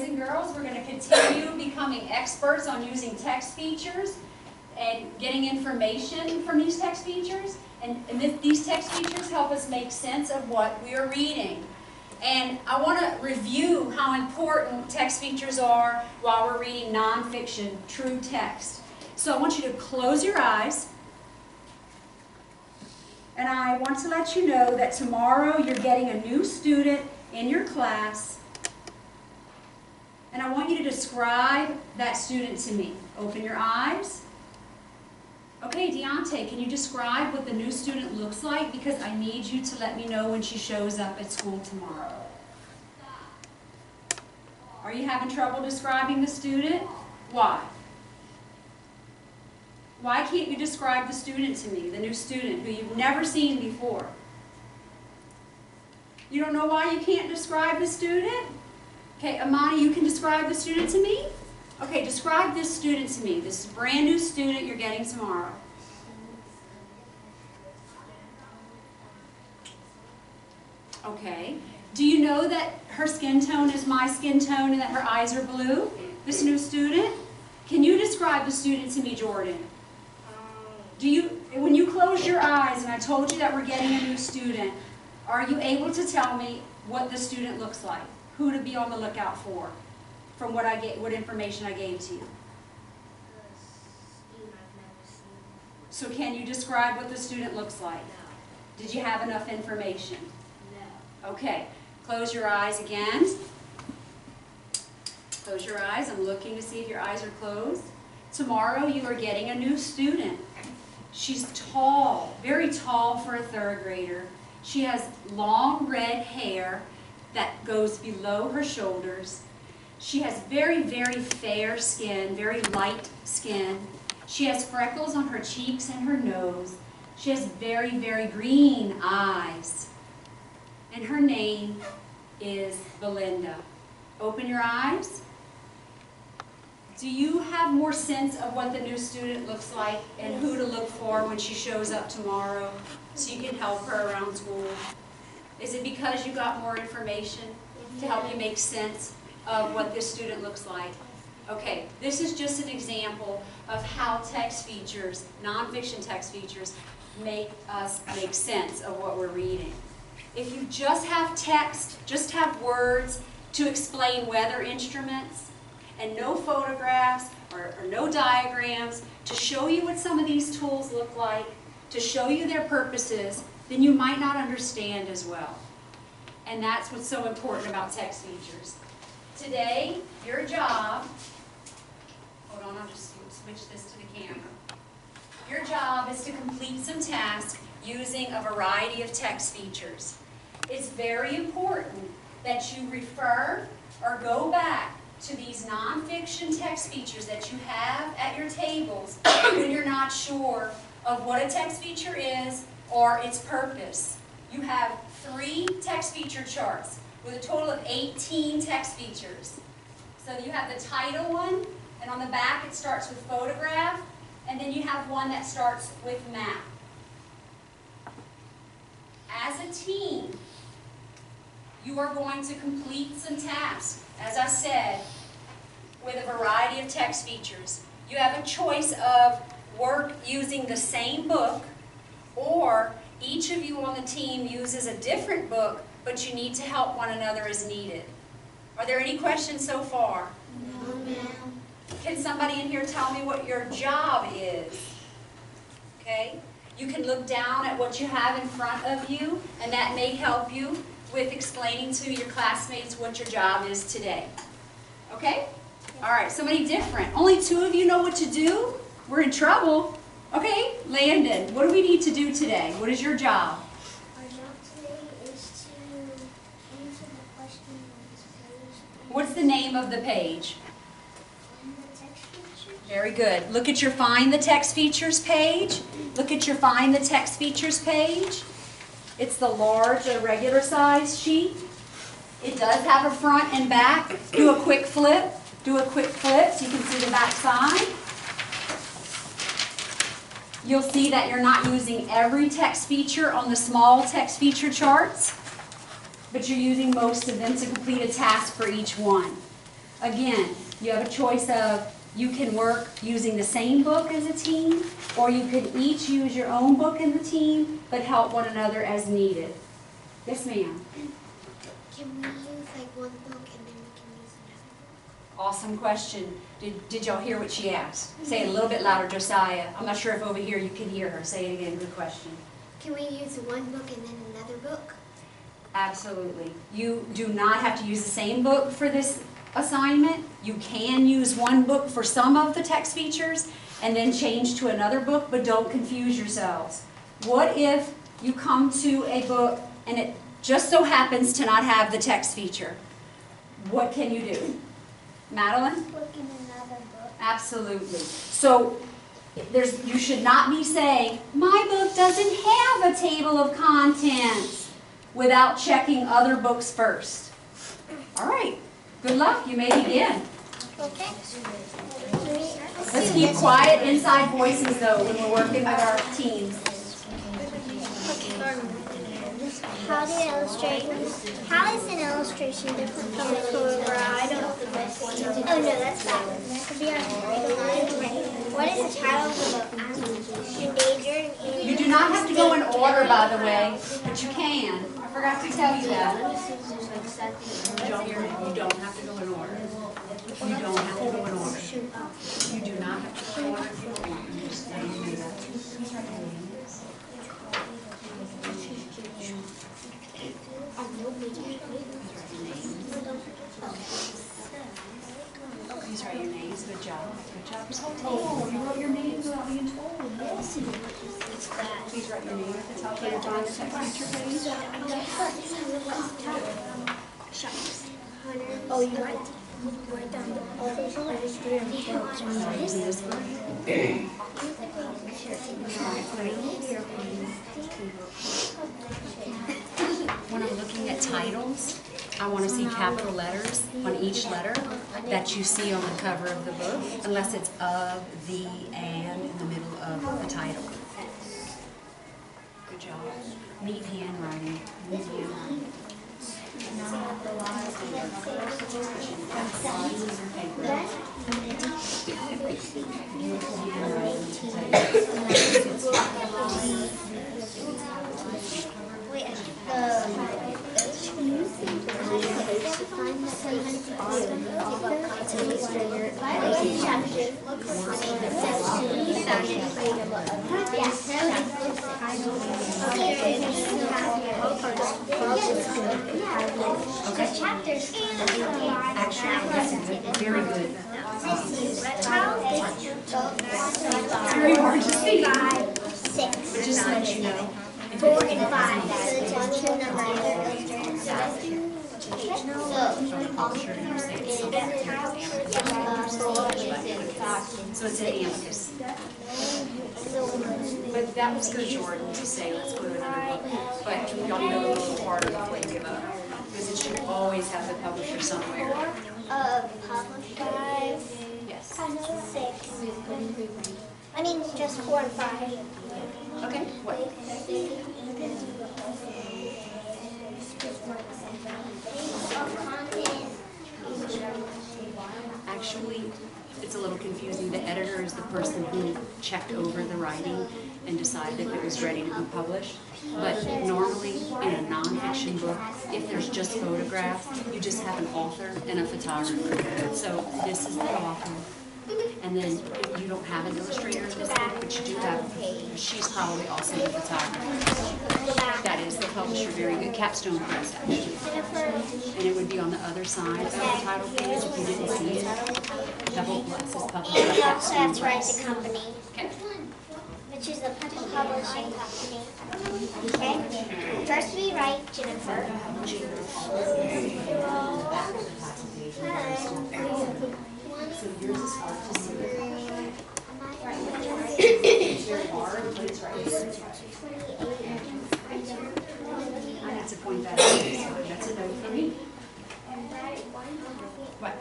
boys and girls, we're going to continue becoming experts on using text features and getting information from these text features. And these text features help us make sense of what we are reading. And I want to review how important text features are while we're reading nonfiction, true text. So I want you to close your eyes. And I want to let you know that tomorrow you're getting a new student in your class. And I want you to describe that student to me. Open your eyes. Okay, Deontay, can you describe what the new student looks like? Because I need you to let me know when she shows up at school tomorrow. Are you having trouble describing the student? Why? Why can't you describe the student to me, the new student who you've never seen before? You don't know why you can't describe the student? Okay, Amani, you can describe the student to me? Okay, describe this student to me. This is a brand new student you're getting tomorrow. Okay. Do you know that her skin tone is my skin tone and that her eyes are blue? This new student? Can you describe the student to me, Jordan? When you close your eyes and I told you that we're getting a new student, are you able to tell me what the student looks like? Who to be on the lookout for? From what information I gave to you. So can you describe what the student looks like? No. Did you have enough information? No. Okay. Close your eyes again. Close your eyes. I'm looking to see if your eyes are closed. Tomorrow you are getting a new student. She's tall, very tall for a third grader. She has long red hair that goes below her shoulders. She has very, very fair skin, very light skin. She has freckles on her cheeks and her nose. She has very, very green eyes. And her name is Belinda. Open your eyes. Do you have more sense of what the new student looks like and who to look for when she shows up tomorrow so you can help her around school? Is it because you got more information to help you make sense of what this student looks like? Okay, this is just an example of how text features, nonfiction text features, make us make sense of what we're reading. If you just have text, just have words to explain weather instruments, and no photographs or no diagrams to show you what some of these tools look like, to show you their purposes, then you might not understand as well. And that's what's so important about text features. Today, your job, hold on, I'll just switch this to the camera. Your job is to complete some tasks using a variety of text features. It's very important that you refer or go back to these nonfiction text features that you have at your tables when you're not sure of what a text feature is or its purpose. You have 3 text feature charts with a total of 18 text features. So you have the title one, and on the back it starts with photograph, and then you have one that starts with map. As a team, you are going to complete some tasks, as I said, with a variety of text features. You have a choice of work using the same book, or each of you on the team uses a different book, but you need to help one another as needed. Are there any questions so far? No, ma'am. Can somebody in here tell me what your job is? Okay? You can look down at what you have in front of you, and that may help you with explaining to your classmates what your job is today. Okay? All right, somebody different. Only 2 of you know what to do? We're in trouble. Okay, Landon, what do we need to do today? What is your job? Our job today is to answer the question on this page. What's the name of the page? Find the text features. Very good. Look at your Find the Text Features page. Look at your Find the Text Features page. It's the large or regular size sheet. It does have a front and back. Do a quick flip. Do a quick flip so you can see the back side. You'll see that you're not using every text feature on the small text feature charts, but you're using most of them to complete a task for each one. Again, you have a choice of, you can work using the same book as a team, or you could each use your own book in the team, but help one another as needed. Yes, ma'am? Can we use like one book and then we can use another Awesome question. Did y'all hear what she asked? Say it a little bit louder, Josiah. I'm not sure if over here you can hear her. Say it again, good question. book? Can we use one book and then another book? Absolutely. You do not have to use the same book for this assignment. You can use one book for some of the text features and then change to another book, but don't confuse yourselves. What if you come to a book and it just so happens to not have the text feature? What can you do? Madeline? Look in another book. Absolutely. So you should not be saying, my book doesn't have a table of contents, without checking other books first. All right. Good luck. You may begin. Okay. Let's keep quiet inside voices, though, when we're working with our teams. How do you illustrate? How is an illustration different from a photograph? Oh no, that's backwards. That could be our. What is the title of the book? Endangered. You do not have to go in order, by the way, but you can. I forgot to tell you that. You don't have to go in order. You don't have to go in order. You do not have to go in order if you don't want. You just let me do that. Please write your names. Good job. Good job. Oh, you wrote your names without being told. Please write your name at the top of your drawing the text feature page. Oh, you write down the Using this one. When I'm looking at titles, I want to see capital letters on each letter that you see on the cover of the book, unless it's of, the, and in the middle of the title. Good job. Neat handwriting. Neat handwriting. Okay. Chapters. Actually, very good. It's very hard to see. 5, 6. But just to let you know. 4 and 5. So it's one, two numbers. So it's an amicus. But that was good, Jordan, to say, let's go to another book. But y'all need a little harder before you give up. Because it should always have the publisher somewhere. Publisher. Yes. 6. I mean, just 4 and 5. Okay, what? Actually, it's a little confusing. The editor is the person who checked over the writing and decided if it was ready to be published. But normally, in a nonfiction book, if there's just photographs, you just have an author and a photographer. So this is the author. And then you don't have an illustrator in this book, but you do have, she's probably also the photographer. That is the publisher, very good. Capstone Press, actually. And it would be on the other side of the title page if you didn't see it. The whole class is published by We also Capstone have to write Press. the company, Okay. which is the publishing company. Okay? First we write Jennifer. So yours is hard to see. It's very hard, but it's right here. I need to point that out. That's a note for me. What?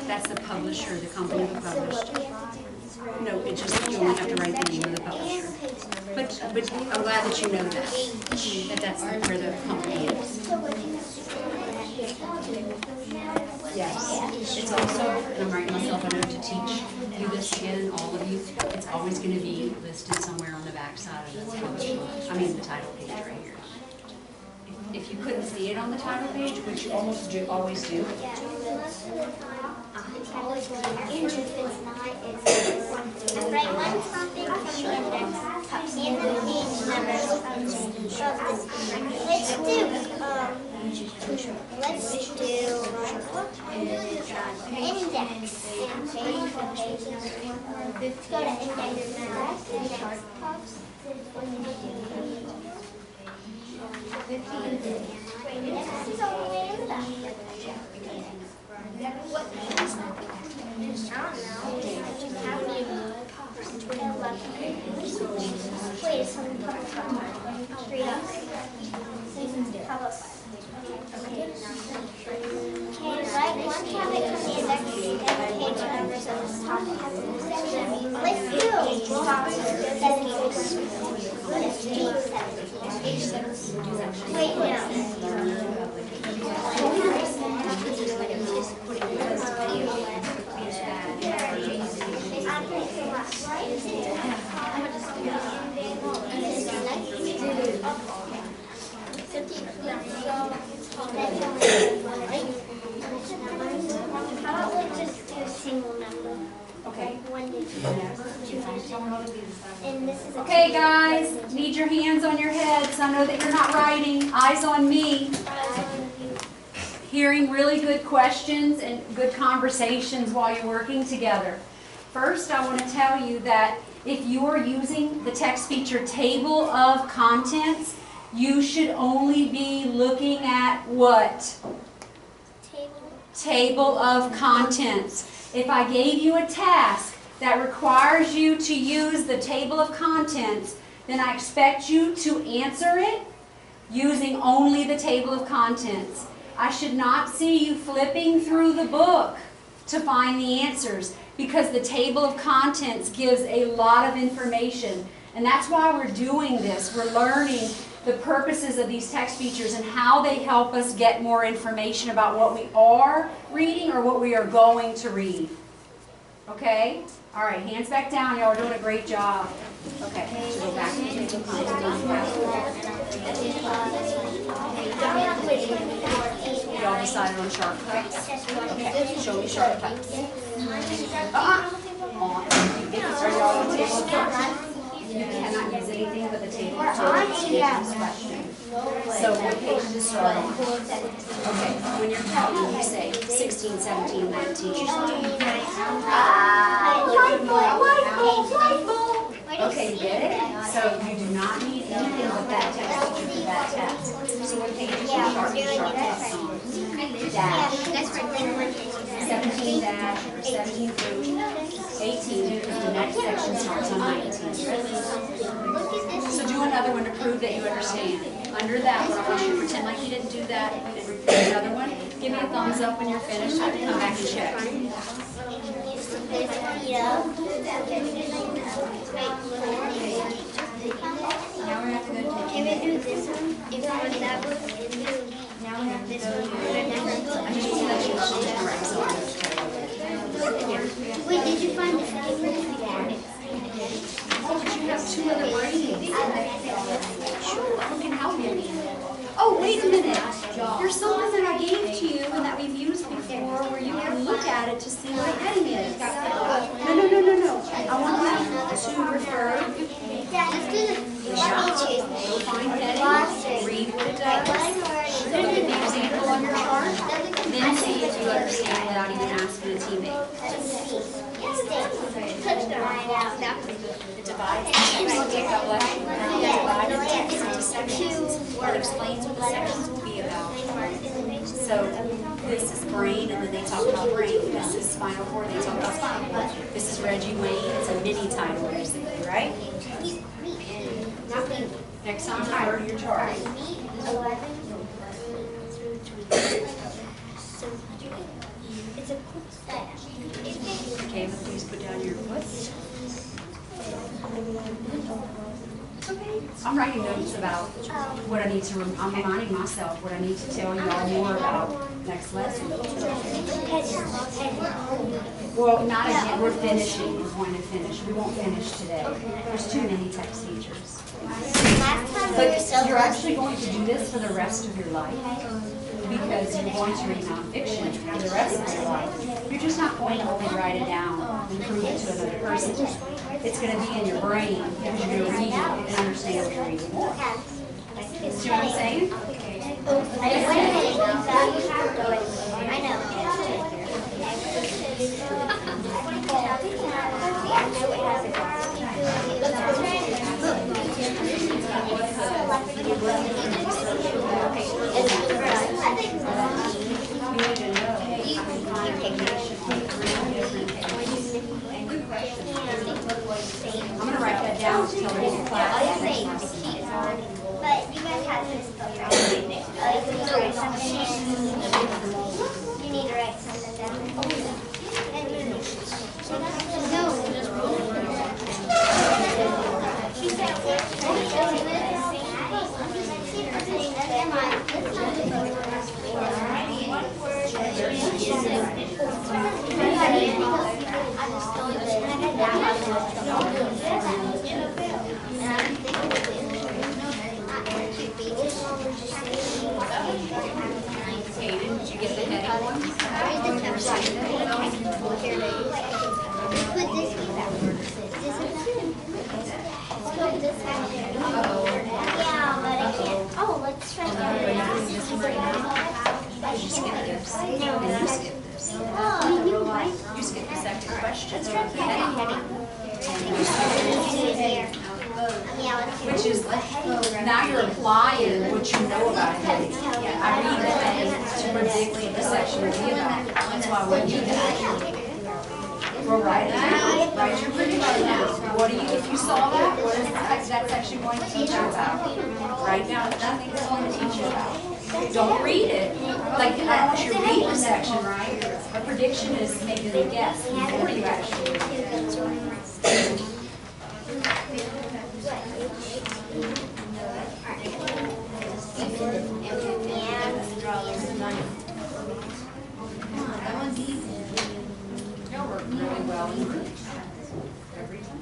That's the publisher, the company who published. No, it's just you only have to write the name of the publisher. But I'm glad that you know that's where the company is. Yes. It's also, and I'm writing myself a note to teach you this again, all of you. It's always going to be listed somewhere on the back side of the publishing, the title page right here. If you couldn't see it on the title page, which you almost always do. Write one topic from the index, and the page numbers. Let's do index. Let's go to index. Wait, it's something public. How about 5? Okay, write one topic from the index and page numbers of this topic. Let's do Wait, no. How about we just do a single number? Okay. One digit. And this is Okay, guys, need your hands on your heads. I know that you're not writing. Eyes on me. Hearing really good questions and good conversations while you're working together. First, I want to tell you that if you are using the text feature table of contents, you should only be looking at what? Table of contents. If I gave you a task that requires you to use the table of contents, then I expect you to answer it using only the table of contents. I should not see you flipping through the book to find the answers, because the table of contents gives a lot of information. And that's why we're doing this. We're learning the purposes of these text features and how they help us get more information about what we are reading or what we are going to read. Okay? All right, hands back down. Y'all are doing a great job. Okay, so go back to the table of contents. Y'all decided on shortcuts? Okay, show me shortcuts. Are y'all on the table of contents? You cannot use anything but the table of contents to get this question. So what page does it start on? Okay, when you're counting, you say 16, 17, 19. Okay, you get it? So you do not need anything but that text feature for that task. So what page is your shortcuts on? Dash. 17 dash or 17 through 18, because the next section starts on 19. So do another one to prove that you understand. Under that one, I want you to pretend like you didn't do that. And repeat another one. Give me a thumbs up when you're finished. I can come back and check. Now we have to go to. Can we do this one? If it was that book, now we have this one. I just want to let you know. Wait, did you find the favorite? Oh, but you have 2 other brains. Sure, who can help you? Oh, wait a minute. There's something that I gave to you and that we've used before where you can look at it to see what the heading is. No. I want you to refer. Let's do the Go find heading, read what it does, look at the example on your chart, then see if you understand without even asking a teammate. It divides. We'll take that lecture. Divide it into sections. Or it explains what the sections will be about. So this is brain, and then they talk about brain. This is spinal cord, they talk about spinal cord. This is Reggie Wayne. It's a mini title, basically, right? Next time, refer to your chart. Okay, but please put down your what? I'm writing notes about what I need to, I'm reminding myself what I need to tell you all more about next lesson. Well, not again, we're finishing, we're going to finish. We won't finish today. There's too many text features. But you're actually going to do this for the rest of your life because you're going to read nonfiction for the rest of your life. You're just not going to only write it down and prove it to another person. It's going to be in your brain because you're going to read it and understand what you're reading more. See what I'm saying? I know. I'm going to write that down to tell the whole class. But you guys have this book, right? You need to write something down. No. She Okay, didn't you get the heading one? Put this back. Yeah, but I can't. Oh, let's try that. You skip this. And you skip this. You skip the second question. Let's try the heading. Which is, now you're applying what you know about a heading. I read the heading to predict what the section will be about. That's why we do that. Well, write it down. Write your prediction down. What do you, if you saw that, what is that section going to teach you about? Write down nothing it's going to teach you about. Don't read it. Like, I want you to read the section, right? A prediction is making a guess before you actually read it. You'll work really well in groups. Every time.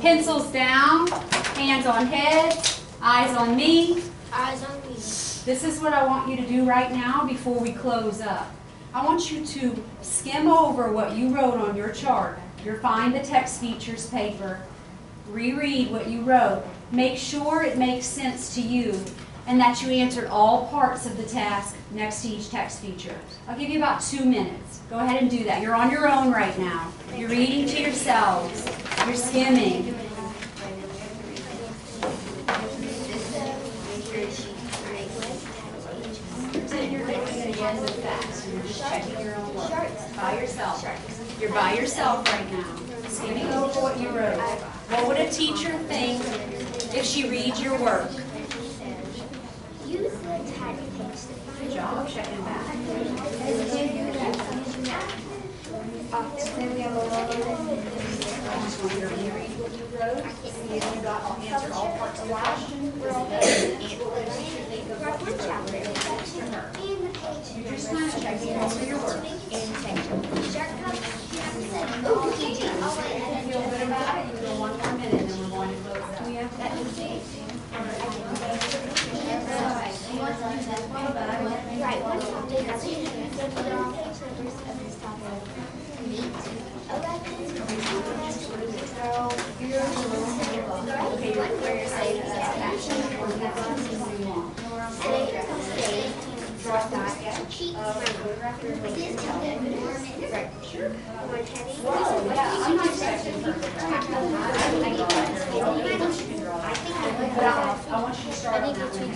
Pencils down, hands on head, eyes on me. Eyes on me. This is what I want you to do right now before we close up. I want you to skim over what you wrote on your chart. You'll find the text features paper. Reread what you wrote. Make sure it makes sense to you and that you answered all parts of the task next to each text feature. I'll give you about 2 minutes. Go ahead and do that. You're on your own right now. You're reading to yourselves. You're skimming. Pretend you're doing it again so fast. You're just checking your own work. By yourself. You're by yourself right now. Skimming over what you wrote. What would a teacher think if she reads your work? Use the title page. Good job checking back. I just want you to reread what you wrote. See if you got answered all parts of the question. You're just kind of checking over your work. Feel good about it? You go 1 more minute and then we're going to close Okay, where you're saying that's action or that's something you want. Drop that. Right. Sure. Whoa, yeah, I'm not expecting perfect. But I want you to start on that one.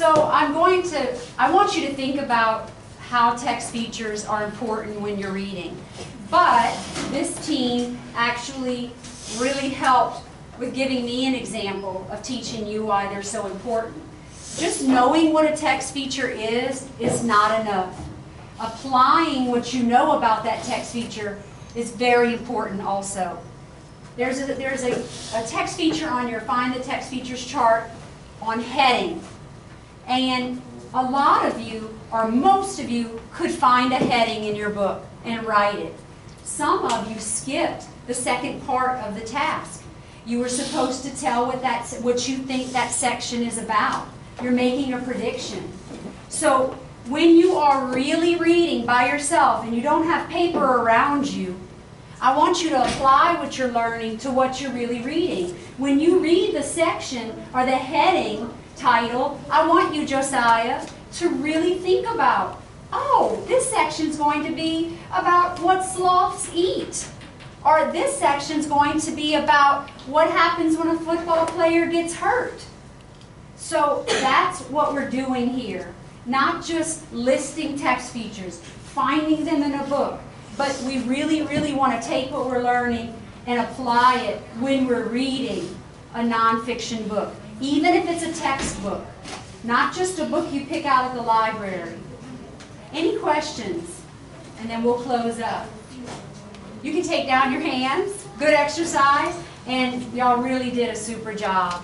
So I want you to think about how text features are important when you're reading. But this team actually really helped with giving me an example of teaching you why they're so important. Just knowing what a text feature is not enough. Applying what you know about that text feature is very important also. There's a text feature on your Find the Text Features chart on heading. And a lot of you, or most of you, could find a heading in your book and write it. Some of you skipped the second part of the task. You were supposed to tell what you think that section is about. You're making a prediction. So when you are really reading by yourself and you don't have paper around you, I want you to apply what you're learning to what you're really reading. When you read the section or the heading title, I want you, Josiah, to really think about, oh, this section's going to be about what sloths eat. Or this section's going to be about what happens when a football player gets hurt. So that's what we're doing here. Not just listing text features, finding them in a book, but we really, really want to take what we're learning and apply it when we're reading a nonfiction book, even if it's a textbook, not just a book you pick out at the library. Any questions? And then we'll close up. You can take down your hands, good exercise, and y'all really did a super job.